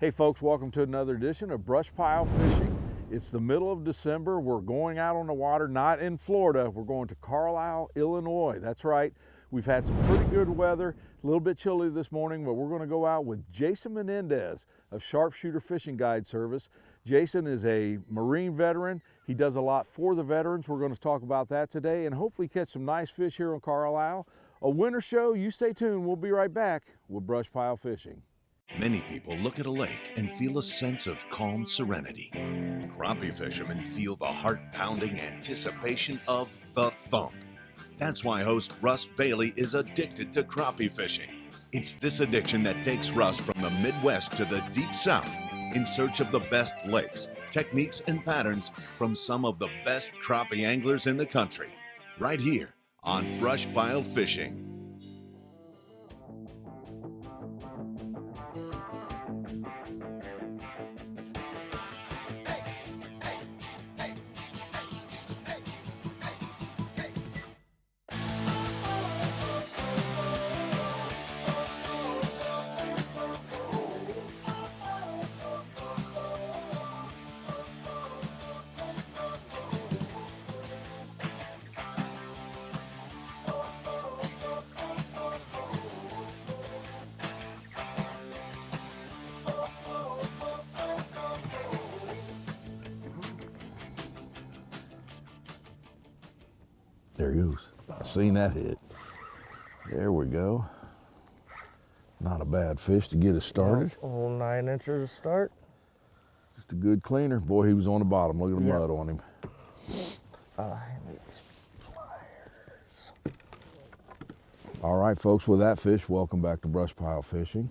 Hey folks, welcome to another edition of BrushPile Fishing. It's the middle of December. We're going out on the water, not in Florida. We're going to Carlyle, Illinois. That's right. We've had some pretty good weather, a little bit chilly this morning, but we're going to go out with Jason Menendez of Sharpshooter Fishing Guide Service. Jason is a Marine veteran. He does a lot for the veterans. We're going to talk about that today and hopefully catch some nice fish here on Carlyle. A winter show, you stay tuned. We'll be right back with BrushPile Fishing. Many people look at a lake and feel a sense of calm serenity. Crappie fishermen feel the heart-pounding anticipation of the thump. That's why host Russ Bailey is addicted to crappie fishing. It's this addiction that takes Russ from the Midwest to the Deep South in search of the best lakes, techniques, and patterns from some of the best crappie anglers in the country. Right here on BrushPile Fishing. There he goes. I seen that hit. There we go. Not a bad fish to get us started. A whole 9 inches to start. Just a good cleaner. Boy, he was on the bottom. Look at the mud on him. All right, folks, with that fish, welcome back to BrushPile Fishing.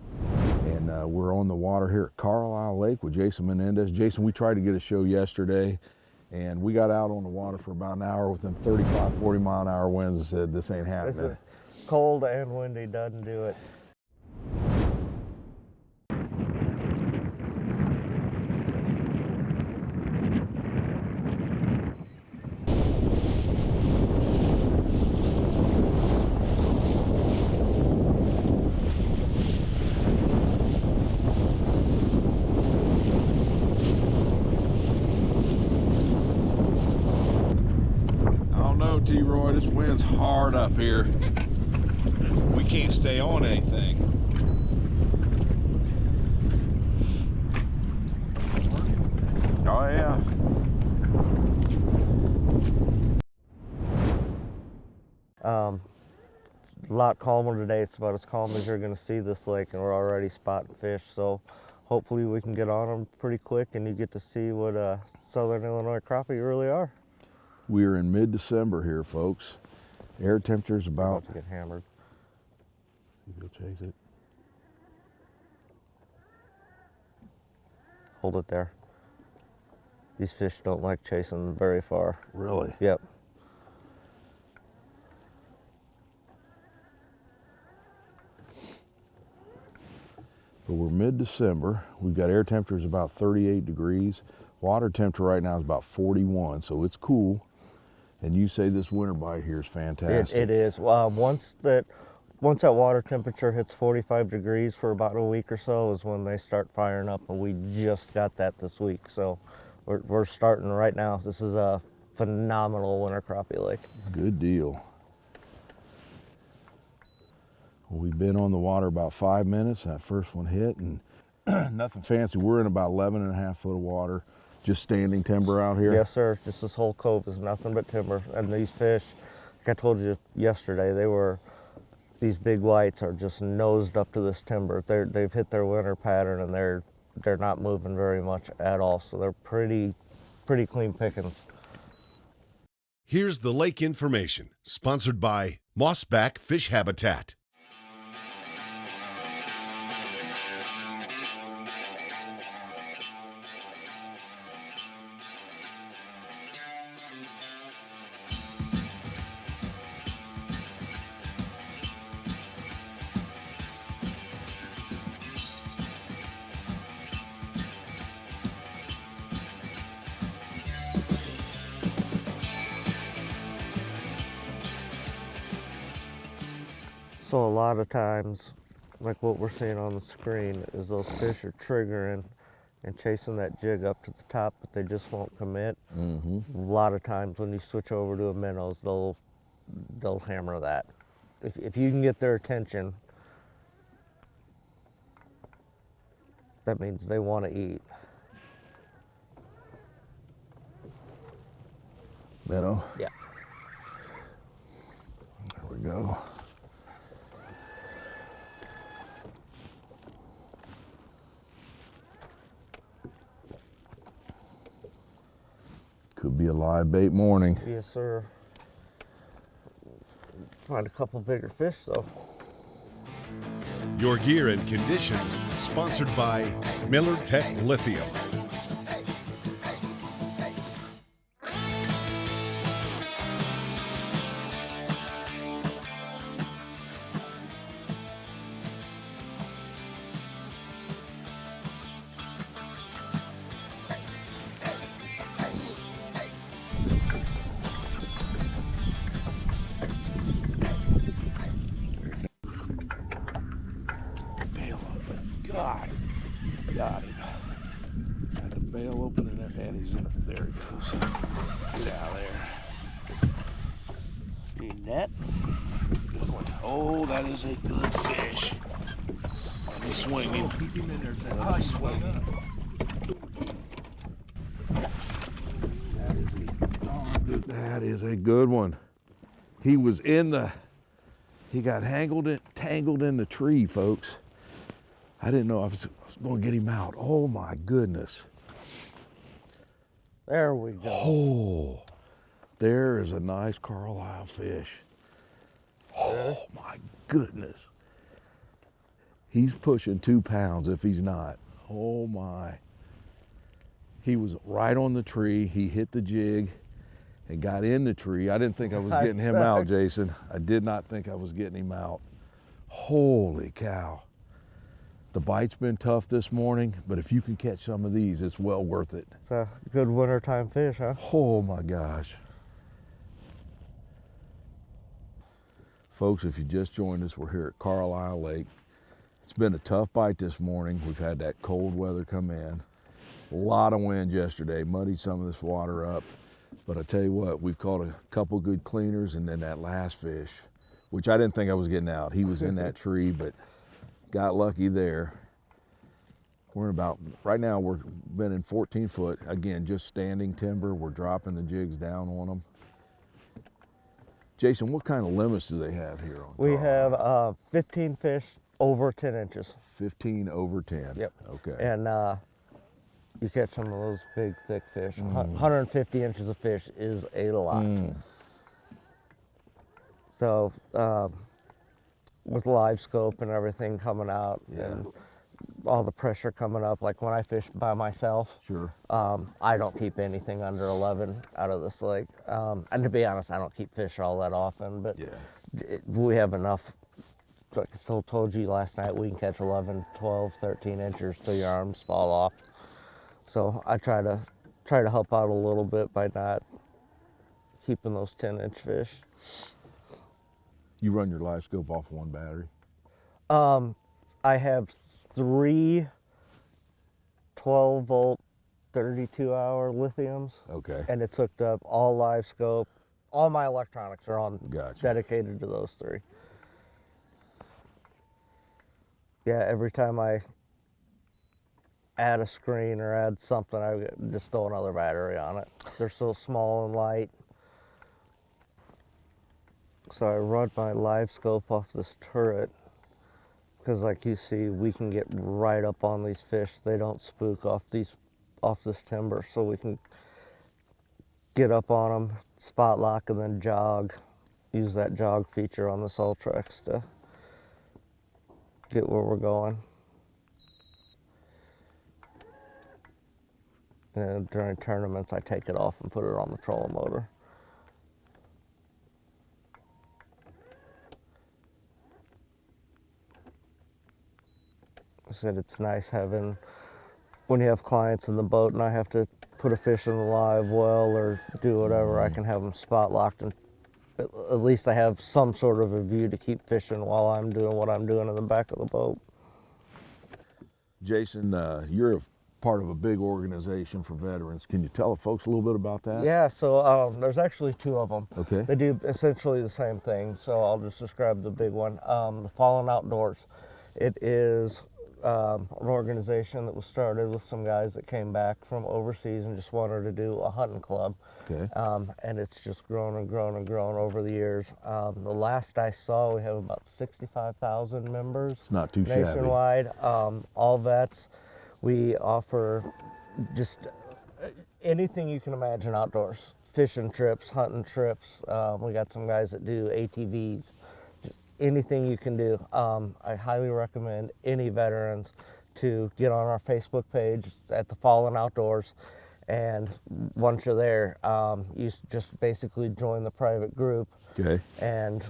And we're on the water here at Carlyle Lake with Jason Menendez. Jason, we tried to get a show yesterday, and we got out on the water for about an hour with them 35, 40 mile an hour winds and said, this ain't happening. It's cold and windy, doesn't do it. T-Roy, this wind's hard up here. We can't stay on anything. Oh yeah. It's a lot calmer today. It's about as calm as you're going to see this lake, and we're already spotting fish. So hopefully we can get on them pretty quick, and you get to see what Southern Illinois crappie really are. We are in mid-December here, folks. Air temperature's about to get hammered. Go chase it. Hold it there. These fish don't like chasing very far. Really? Yep. But we're mid-December. We've got air temperatures about 38 degrees. Water temperature right now is about 41, so it's cool. And you say this winter bite here is fantastic. It is. Once that water temperature hits 45 degrees for about a week or so is when they start firing up, and we just got that this week. So we're starting right now. This is a phenomenal winter crappie lake. Good deal. Well, we've been on the water about 5 minutes. That first one hit, and nothing fancy. We're in about 11.5 foot of water. Just standing timber out here? Yes, sir. Just this whole cove is nothing but timber. And these fish, like I told you yesterday, these big whites are just nosed up to this timber. They've hit their winter pattern, and they're not moving very much at all. So they're pretty clean pickings. Here's the lake information, sponsored by Mossback Fish Habitat. So a lot of times like what we're seeing on the screen, is those fish are triggering and chasing that jig up to the top, but they just won't commit. A lot of times when you switch over to a minnows, they'll hammer that. If you can get their attention, that means they want to eat. Minnow? Yeah. There we go. Could be a live bait morning. Yes, sir. Find a couple bigger fish, though. Your gear and conditions sponsored by Millertech Lithium. God, got him. Got the bail open and he's in it. There he goes. Get out of there. Need net? Good one. Oh, that is a good fish. And he's swinging. Keep him in there. Oh, he's swinging. That is a good one. He was he got tangled in the tree, folks. I didn't know I was going to get him out. Oh my goodness. There we go. Oh, there is a nice Carlyle fish. Oh my goodness. He's pushing 2 pounds if he's not. Oh my. He was right on the tree. He hit the jig and got in the tree. I didn't think I was getting him out, Jason. I did not think I was getting him out. Holy cow. The bite's been tough this morning, but if you can catch some of these, it's well worth it. It's a good wintertime fish, huh? Oh my gosh. Folks, if you just joined us, we're here at Carlyle Lake. It's been a tough bite this morning. We've had that cold weather come in. A lot of wind yesterday, muddied some of this water up. But I tell you what, we've caught a couple good cleaners, and then that last fish, which I didn't think I was getting out. He was in that tree, but got lucky there. We're in about, right now we're been in 14 foot. Again, just standing timber. We're dropping the jigs down on them. Jason, what kind of limits do they have here on We Carlyle? have 15 fish over 10 inches. 15 over 10. Yep. Okay. And you catch some of those big, thick fish. 150 inches of fish is a lot. So with live scope and everything coming out and all the pressure coming up, like when I fish by myself, Sure. I don't keep anything under 11 out of this lake. And to be honest, I don't keep fish all that often, but we have enough. Like I still told you last night, we can catch 11, 12, 13 inches till your arms fall off. So I try to help out a little bit by not keeping those 10-inch fish. You run your live scope off one battery? I have 3 12-volt, 32-hour lithiums. Okay. And it's hooked up, all live scope. All my electronics are on, dedicated to those 3. Yeah, every time I add a screen or add something, I just throw another battery on it. They're so small and light. So I run my live scope off this turret because, like you see, we can get right up on these fish. They don't spook off this timber, so we can get up on them, spot lock, and then jog. Use that jog feature on this Ultrex to get where we're going. And during tournaments, I take it off and put it on the trolling motor. I said it's nice having, when you have clients in the boat and I have to put a fish in the live well or do whatever, I can have them spot locked at least I have some sort of a view to keep fishing while I'm doing what I'm doing in the back of the boat. Jason, you're a part of a big organization for veterans. Can you tell the folks a little bit about that? Yeah, so there's actually two of them. Okay. They do essentially the same thing, so I'll just describe the big one. The Fallen Outdoors. It is an organization that was started with some guys that came back from overseas and just wanted to do a hunting club. Okay. And it's just grown and grown and grown over the years. The last I saw, we have about 65,000 members. It's not too shabby. Nationwide, all vets. We offer just anything you can imagine outdoors. Fishing trips, hunting trips. We got some guys that do ATVs. Just anything you can do. I highly recommend any veterans to get on our Facebook page at the Fallen Outdoors. And once you're there, you just basically join the private group. Okay. And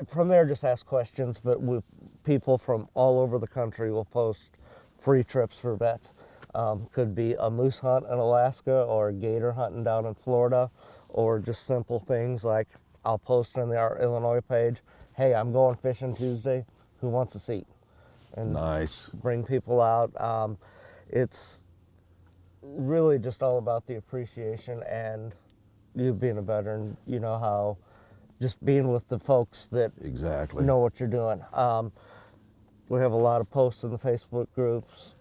from there, just ask questions. But people from all over the country will post free trips for vets. Could be a moose hunt in Alaska or gator hunting down in Florida, or just simple things like I'll post on our Illinois page, hey, I'm going fishing Tuesday, who wants a seat? And nice. Bring people out. It's really just all about the appreciation, and you being a veteran, you know how just being with the folks that exactly know what you're doing. We have a lot of posts in the Facebook groups.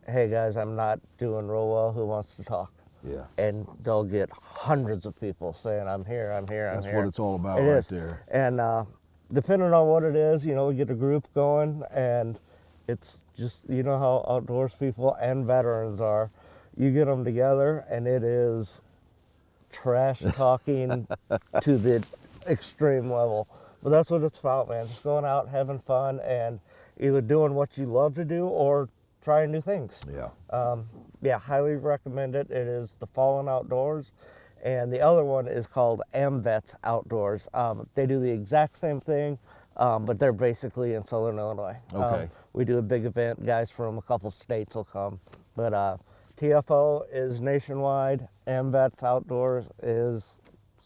Hey guys, I'm not doing real well, who wants to talk? Yeah. And they'll get hundreds of people saying, I'm here, I'm here, I'm here. That's what it's all about right there. And depending on what it is, you know, we get a group going, and it's just, you know how outdoors people and veterans are. You get them together, and it is trash talking to the extreme level. But that's what it's about, man. Just going out, having fun, and either doing what you love to do or trying new things. Yeah. Yeah, highly recommend it. It is the Fallen Outdoors. And the other one is called AmVets Outdoors. They do the exact same thing, but they're basically in Southern Illinois. Okay. We do a big event. Guys from a couple states will come. But TFO is nationwide. AmVets Outdoors is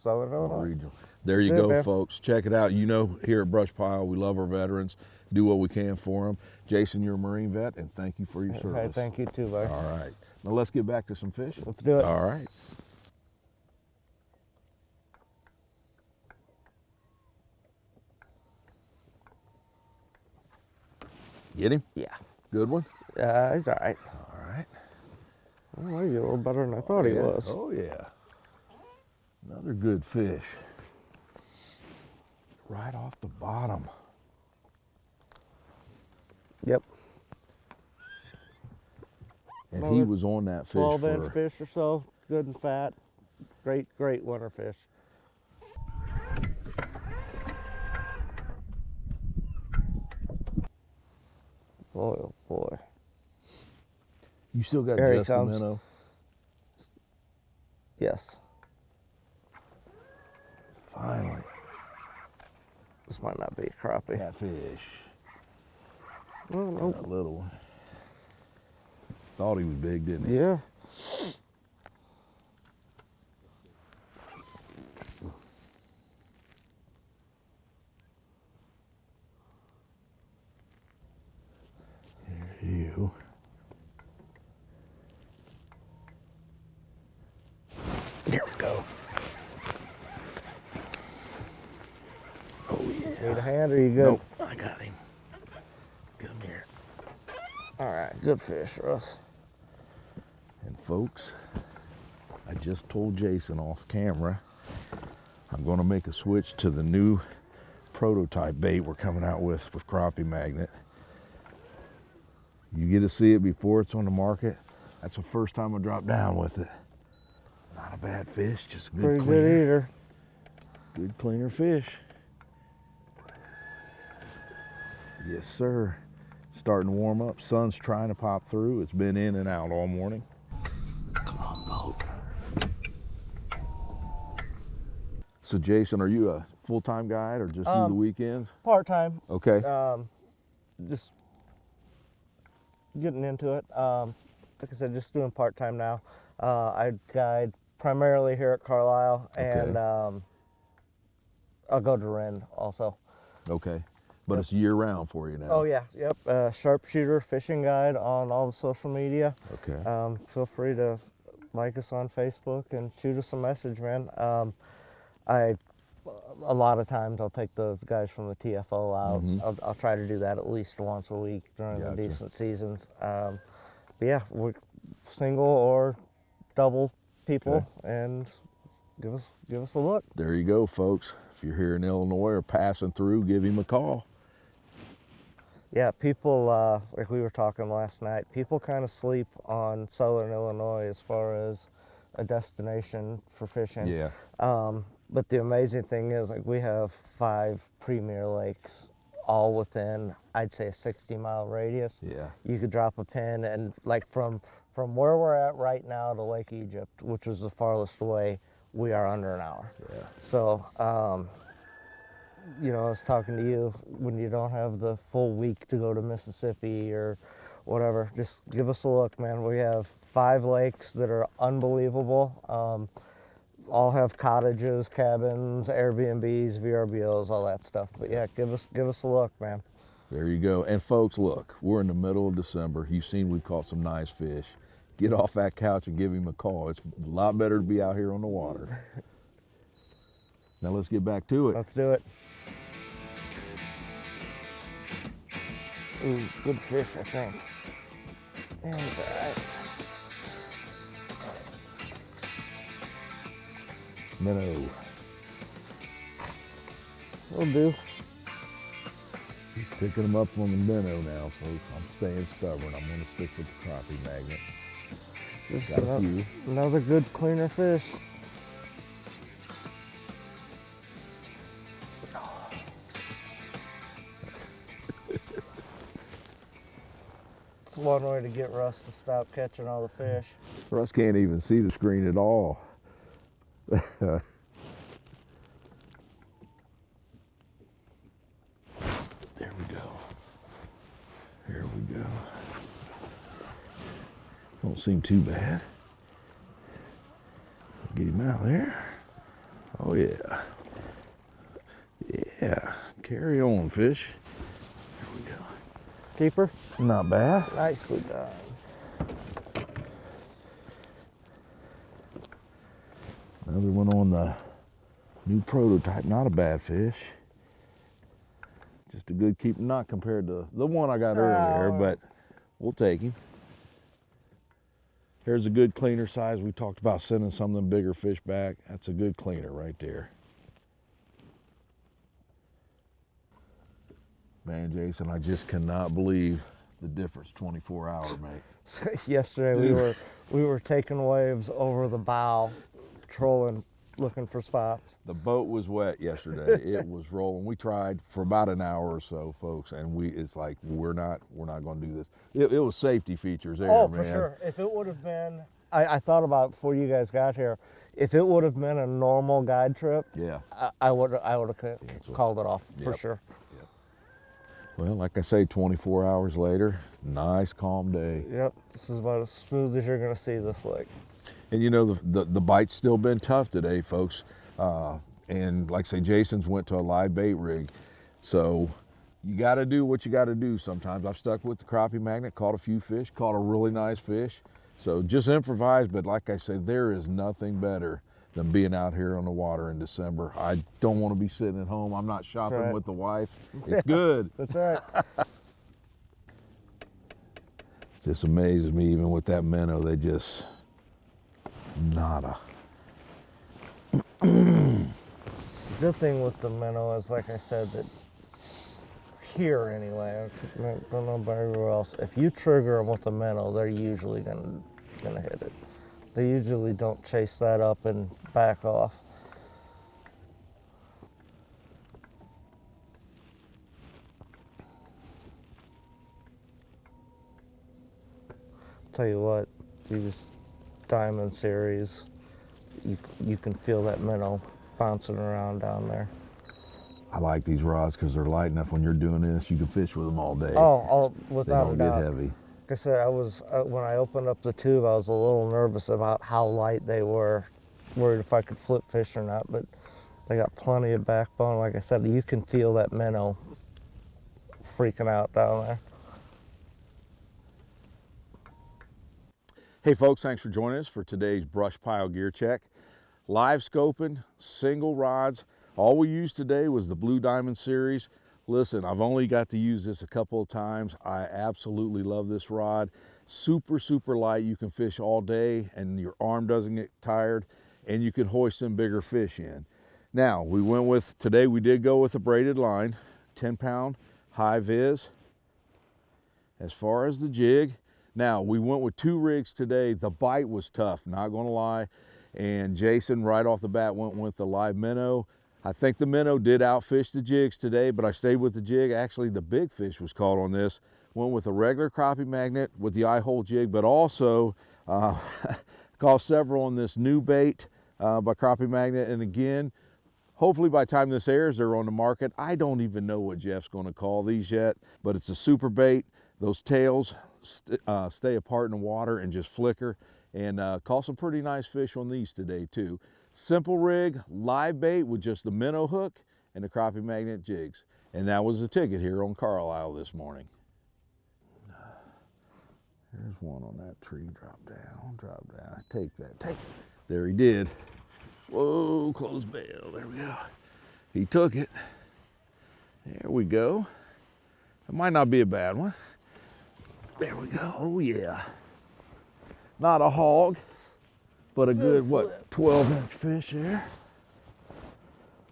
Southern Illinois. Regional. There you go, folks. Check it out. You know, here at BrushPile, we love our veterans. Do what we can for them. Jason, you're a Marine vet, and thank you for your service. Okay, thank you too, buddy. All right. Now let's get back to some fishing. Let's do it. All right. Get him? Yeah. Good one? He's all right. All right. Well, you're a little better than I thought he was. Oh, yeah. Another good fish. Right off the bottom. Yep. And he was on that fish 12-inch fish or so, good and fat. Great, great winter fish. Boy, oh boy. You still got There he just a comes. minnow? Yes. Finally. This might not be a crappie. That fish. Oh, nope. That little one. Thought he was big, didn't he? Yeah. Here you. There we go. Oh yeah. Need a hand or you good? Nope, I got him. Come here. All right, good fish, Russ. And folks, I just told Jason off camera, I'm gonna make a switch to the new prototype bait we're coming out with crappie magnet. You get to see it before it's on the market. That's the first time I dropped down with it. Not a bad fish, just a good Pretty cleaner. good eater. Good cleaner fish. Yes, sir. Starting to warm up. Sun's trying to pop through. It's been in and out all morning. Come on, boat. So, Jason, are you a full-time guide or just do the weekends? Part-time. Okay. Just getting into it. Like I said, just doing part-time now. I guide primarily here at Carlyle, and I'll go to Ren also. Okay. But it's year round for you now. Oh yeah, yep. Sharpshooter Fishing Guide on all the social media. Okay. Feel free to like us on Facebook and shoot us a message, man. A lot of times I'll take the guys from the TFO out. I'll try to do that at least once a week during the decent seasons. But yeah, we're single or double people, and give us a look. There you go, folks. If you're here in Illinois or passing through, give him a call. Yeah, people, like we were talking last night, people kind of sleep on Southern Illinois as far as a destination for fishing. Yeah. But the amazing thing is, like, we have 5 premier lakes, all within, I'd say, a 60-mile radius. Yeah. You could drop a pin, and like from where we're at right now to Lake Egypt, which is the farthest away, we are under an hour. Yeah. So, you know, I was talking to you, when you don't have the full week to go to Mississippi or whatever, just give us a look, man. We have 5 lakes that are unbelievable. All have cottages, cabins, Airbnbs, VRBOs, all that stuff. But yeah, give us a look, man. There you go. And folks, look, we're in the middle of December. You've seen we've caught some nice fish. Get off that couch and give him a call. It's a lot better to be out here on the water. Now let's get back to it. Let's do it. Ooh, good fish, I think. And, Minnow. will do. Picking them up on the minnow now, folks. I'm staying stubborn. I'm going to stick with the crappie magnet. Just Got a few. another good cleaner fish. It's one way to get Russ to stop catching all the fish. Russ can't even see the screen at all. There we go. Here we go. Don't seem too bad. Get him out there. Oh yeah. Yeah. Carry on, fish. There we go. Keeper? Not bad. Nicely done. Another one on the new prototype. Not a bad fish. Just a good keep, not compared to the one I got earlier, but we'll take him. Here's a good cleaner size. We talked about sending some of them bigger fish back. That's a good cleaner right there. Man, Jason, I just cannot believe the difference 24 hours make. Yesterday we were taking waves over the bow, trolling, looking for spots. The boat was wet yesterday. It was rolling. We tried for about an hour or so, folks, and it's like we're not going to do this. It was safety features there, oh, man. for sure. If it would have been, I thought about before you guys got here, if it would have been a normal guide trip, Yeah. I would have called it off for sure. Well, like I say, 24 hours later, nice calm day. Yep, this is about as smooth as you're going to see this lake. And you know, the bite's still been tough today, folks. And like I say, Jason's went to a live bait rig. So you got to do what you got to do sometimes. I've stuck with the crappie magnet, caught a few fish, caught a really nice fish. So just improvise, but like I say, there is nothing better than being out here on the water in December. I don't want to be sitting at home. I'm not shopping with the wife. It's good. That's right. Just amazes me, even with that minnow, they just nada. The good thing with the minnow is, like I said, that here anyway, I don't know about everywhere else, if you trigger them with a minnow, they're usually gonna hit it. They usually don't chase that up and back off. Tell you what, these Diamond series, you can feel that minnow bouncing around down there. I like these rods because they're light enough. When you're doing this, you can fish with them all day. Oh, without a doubt. They don't get heavy. Like I said, I was when I opened up the tube, I was a little nervous about how light they were, worried if I could flip fish or not. But They got plenty of backbone. Like I said, you can feel that minnow freaking out down there. Hey folks, thanks for joining us for today's brush pile gear check. Live scoping, single rods. All we used today was the Blue Diamond series. Listen, I've only got to use this a couple of times. I absolutely love this rod. Super, super light. You can fish all day and your arm doesn't get tired, and you can hoist some bigger fish in. Now, today we did go with a braided line, 10-pound high vis. As far as the jig, now we went with 2 rigs today. The bite was tough, not gonna lie. And Jason, right off the bat, went with the live minnow. I think the minnow did outfish the jigs today, but I stayed with the jig. Actually, the big fish was caught on this. Went with a regular crappie magnet with the eye hole jig, but also caught several on this new bait by Crappie Magnet. And again, hopefully by the time this airs, they're on the market. I don't even know what Jeff's gonna call these yet, but it's a super bait. Those tails stay apart in the water and just flicker, and caught some pretty nice fish on these today too. Simple rig, live bait with just the minnow hook and the Crappie Magnet jigs. And that was the ticket here on Carlyle this morning. There's one on that tree. Drop down, drop down. Take that, take it. There he did. Whoa, close bail. There we go. He took it. There we go. It might not be a bad one. There we go. Oh yeah. Not a hog, but a good, what, 12-inch fish there.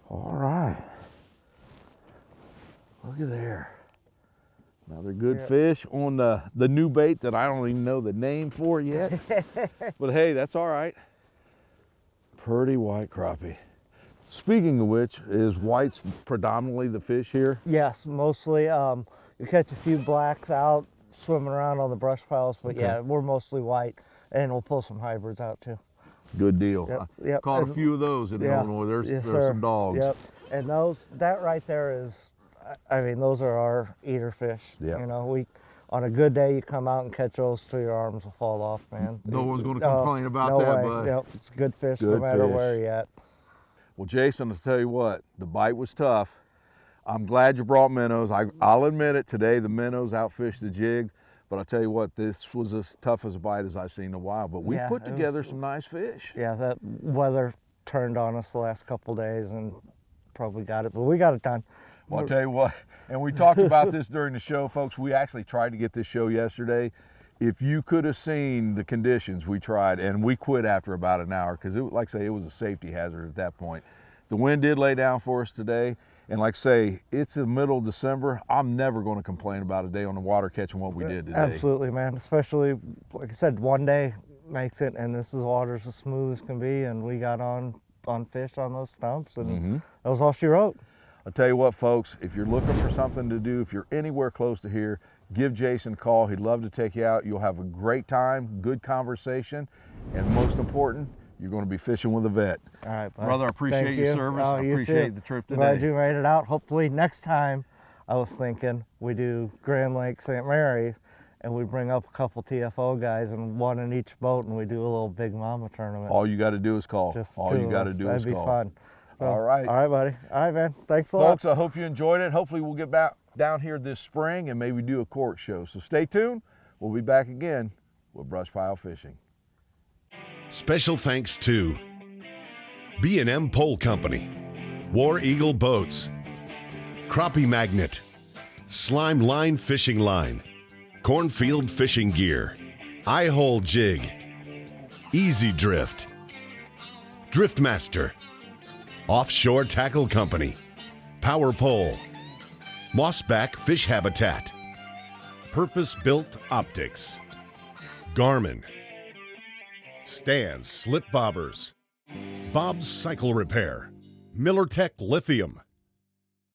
All right. Look at there. Another good fish on the new bait that I don't even know the name for yet. But hey, that's all right. Pretty white crappie. Speaking of which, is whites predominantly the fish here? Yes, mostly. You catch a few blacks out swimming around on the brush piles, but yeah, we're mostly white, and we'll pull some hybrids out too. Good deal. Yep. Caught a few of those in Illinois. There's some dogs. Yep. And that right there is, I mean, those are our eater fish. Yep. You know, on a good day, you come out and catch those till your arms will fall off, man. No one's going to complain about that, bud. Yep, it's good fish no matter where you're at. Well, Jason, I'll tell you what, the bite was tough. I'm glad you brought minnows. I'll admit it, today the minnows outfished the jig, but I'll tell you what, this was as tough as a bite as I've seen in a while, but we put together some nice fish. Yeah, that weather turned on us the last couple days and probably got it, but we got it done. Well, I'll tell you what, and we talked about this during the show, folks. We actually tried to get this show yesterday. If you could have seen the conditions we tried, and we quit after about an hour because, like I say, it was a safety hazard at that point. The wind did lay down for us today, and like I say, it's the middle of December. I'm never going to complain about a day on the water catching what we did today. Absolutely, man. Especially, like I said, one day makes it, and this water's as smooth as can be, and we got on fish on those stumps, and that was all she wrote. I'll tell you what, folks, if you're looking for something to do, if you're anywhere close to here, give Jason a call. He'd love to take you out. You'll have a great time, good conversation, and most important, you're going to be fishing with a vet. All right, bud. Brother, I appreciate your service. I appreciate the trip today. Glad you made it out. Hopefully next time, I was thinking we do Grand Lake, St. Mary's, and we bring up a couple TFO guys and one in each boat, and we do a little Big Mama tournament. All you got to do is call. All you got to do is call. That'd be fun. So, all right. All right, buddy. All right, man. Thanks a lot. Folks, I hope you enjoyed it. Hopefully we'll get back down here this spring and maybe do a court show. So stay tuned. We'll be back again with BrushPile Fishing. Special thanks to B&M Pole Company, War Eagle Boats, Crappie Magnet, Slime Line Fishing Line, Cornfield Fishing Gear, Eye Hole Jig, Easy Drift, Driftmaster, Offshore Tackle Company, Power Pole, Mossback Fish Habitat, Purpose Built Optics, Garmin, Stan's Slip Bobbers, Bob's Cycle Repair, Millertech Lithium,